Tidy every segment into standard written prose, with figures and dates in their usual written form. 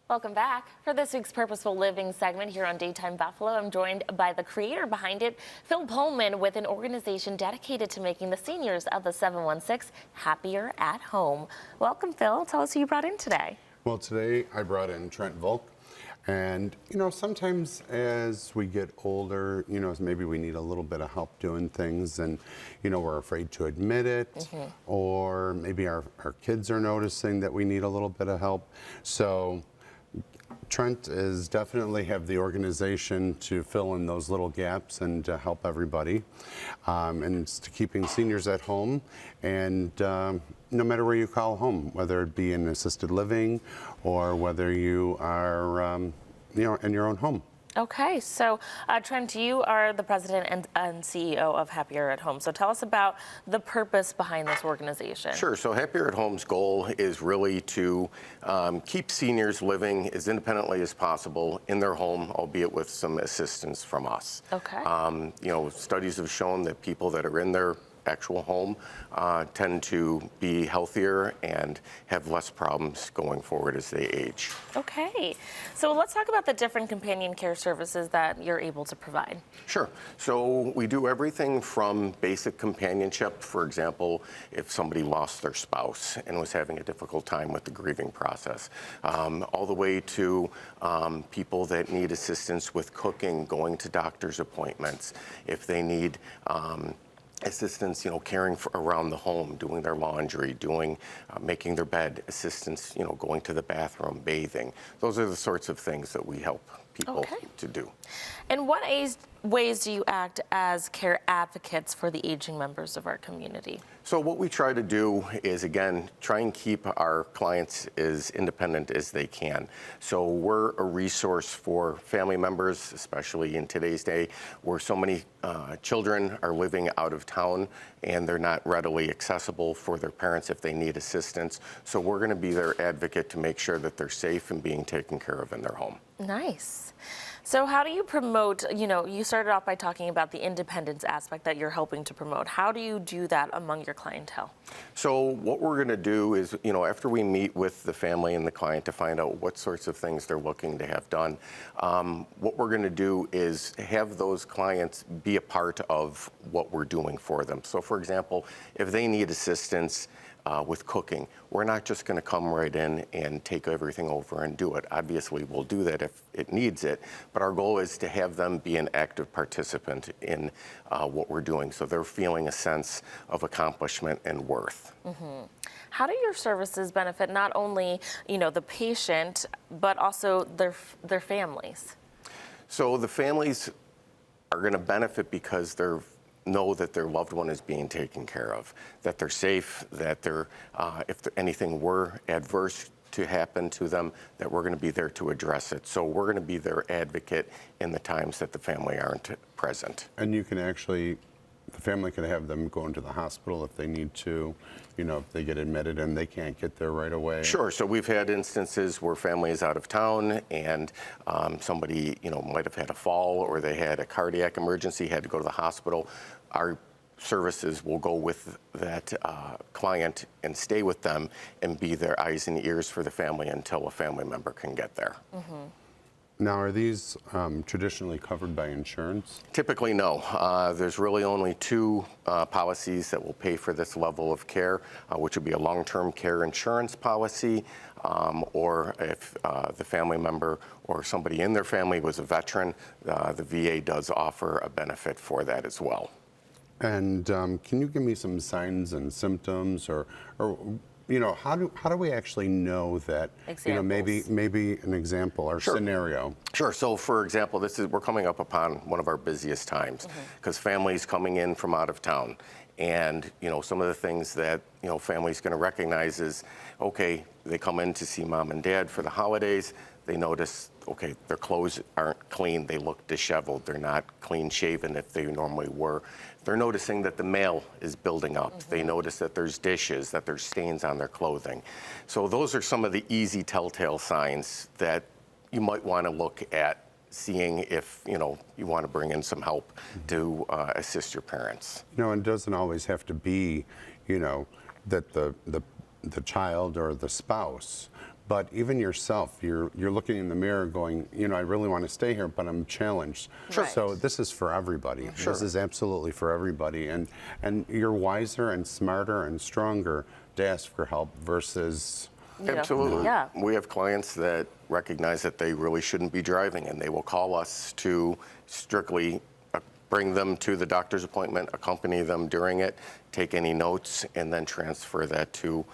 Welcome back. For this week's Purposeful Living segment here on Daytime Buffalo, I'm joined by the creator behind it, Phil Pullman, with an organization dedicated to making the seniors of the 716 happier at home. Welcome, Phil. Tell us who you brought in today. Well, today I brought in Trent Volk. And, sometimes as we get older, maybe we need a little bit of help doing things and, we're afraid to admit it. Or maybe our kids are noticing that we need a little bit of help. So Trent is definitely have the organization to fill in those little gaps and to help everybody. And it's to keeping seniors at home and no matter where you call home, whether it be in assisted living or whether you are, in your own home. Okay, so Trent, you are the president and CEO of Happier at Home. So tell us about the purpose behind this organization. Sure. So Happier at Home's goal is really to keep seniors living as independently as possible in their home, albeit with some assistance from us. Okay. Studies have shown that people that are in their actual home tend to be healthier and have less problems going forward as they age. Okay, so let's talk about the different companion care services that you're able to provide. Sure. So we do everything from basic companionship, for example, if somebody lost their spouse and was having a difficult time with the grieving process, all the way to people that need assistance with cooking, going to doctor's appointments, if they need assistance, caring around the home, doing their laundry, making their bed, assistance, going to the bathroom, bathing. Those are the sorts of things that we help people to do. And what ways do you act as care advocates for the aging members of our community? So what we try to do is, again, try and keep our clients as independent as they can. So we're a resource for family members, especially in today's day, where so many children are living out of town and they're not readily accessible for their parents if they need assistance. So we're going to be their advocate to make sure that they're safe and being taken care of in their home. Nice. So how do you promote, you started off by talking about the independence aspect that you're helping to promote. How do you do that among your clientele? So what we're going to do is, after we meet with the family and the client to find out what sorts of things they're looking to have done, what we're going to do is have those clients be a part of what we're doing for them. So for example, if they need assistance with cooking, we're not just going to come right in and take everything over and do it. Obviously, we'll do that if it needs it, but our goal is to have them be an active participant in what we're doing, so they're feeling a sense of accomplishment and worth. How do your services benefit not only, the patient, but also their families? So the families are going to benefit because they're know that their loved one is being taken care of, that they're safe, that if anything were adverse to happen to them, that we're going to be there to address it. So we're going to be their advocate in the times that the family aren't present. And you can actually, the family can have them go into the hospital if they need to, if they get admitted and they can't get there right away. Sure. So we've had instances where family is out of town and somebody, might have had a fall or they had a cardiac emergency, had to go to the hospital. Our services will go with that client and stay with them and be their eyes and ears for the family until a family member can get there. Now, are these traditionally covered by insurance? Typically, no. There's really only two policies that will pay for this level of care, which would be a long-term care insurance policy, or if the family member or somebody in their family was a veteran, the VA does offer a benefit for that as well. And can you give me some signs and symptoms, or how do we actually know that? Examples. Maybe an example or scenario. Sure. So, for example, we're coming up upon one of our busiest times because families coming in from out of town, and some of the things that families going to recognize is, okay, they come in to see mom and dad for the holidays. They notice, okay, their clothes aren't clean. They look disheveled. They're not clean shaven if they normally were. They're noticing that the mail is building up. They notice that there's dishes, that there's stains on their clothing. So those are some of the easy telltale signs that you might want to look at, seeing if you want to bring in some help to assist your parents. It doesn't always have to be that the child or the spouse, But even yourself, you're looking in the mirror going, you know, I really want to stay here, but I'm challenged. Sure. So this is for everybody. Sure. This is absolutely for everybody. And you're wiser and smarter and stronger to ask for help versus... You know, Absolutely. yeah. We have clients that recognize that they really shouldn't be driving, and they will call us to strictly bring them to the doctor's appointment, accompany them during it, take any notes, and then transfer that to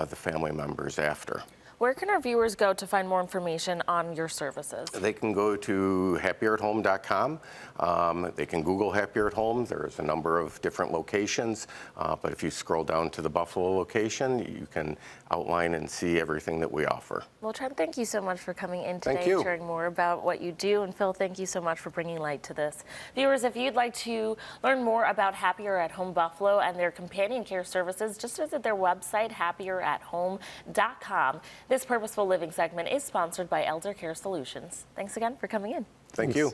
the family members after. Where can our viewers go to find more information on your services? They can go to happieratHome.com. They can Google Happier at Home. There's a number of different locations, but if you scroll down to the Buffalo location, you can outline and see everything that we offer. Well, Trent, thank you so much for coming in today, Thank you. sharing more about what you do. And Phil, thank you so much for bringing light to this. Viewers, if you'd like to learn more about Happier at Home Buffalo and their companion care services, just visit their website, happieratHome.com. This Purposeful Living segment is sponsored by Elder Care Solutions. Thanks again for coming in. Thank you.